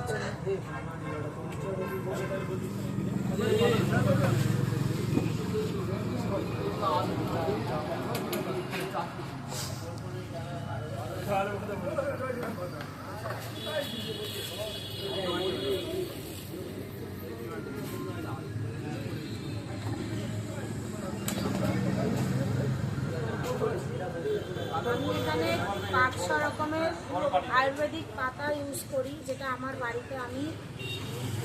করার জন্য। আমি এখানে 500 রকমের আয়ুর্বেদিক পাতা ইউজ করি, যেটা আমার বাড়িতে আমি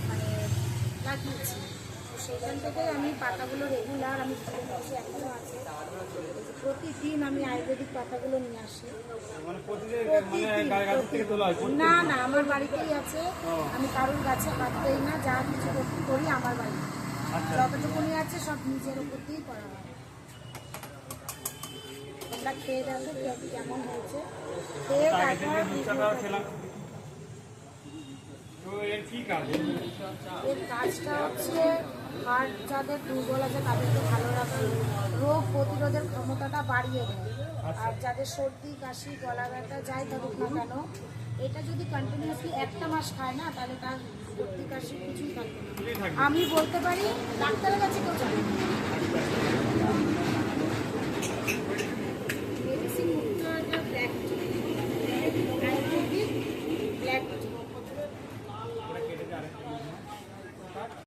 মানে লাগিয়েছি। তো সেখান থেকে আমি পাতাগুলো রেগুলার আমি এখনো আছে, প্রতিদিন আমি আয়ুর্বেদিক পাতাগুলো নিয়ে আসি। না না, আমার বাড়িতেই আছে, আমি কারোর গাছে কাটতেই না, যা কিছু করি আমার বাড়িতে যতটুকুনি আছে সব নিজের উপর দিয়েই করা হয়। তোমরা খেয়ে দেখো কেমন হয়েছে, খেয়ে এর কাজটা হচ্ছে হার্ট যাদের দুর্বল আছে তাদেরকে ভালো রাখে, রোগ প্রতিরোধের ক্ষমতাটা বাড়িয়ে দেয়। আর যাদের সর্দি কাশি গলা ব্যথা যাই থাকুক না কেন, এটা যদি কন্টিনিউয়াসলি 1 মাস খায় না, তাহলে তার সর্দি কাশি কিছুই থাকবে না। আমি বলতে পারি ডাক্তারের কাছে কেউ যাবে না।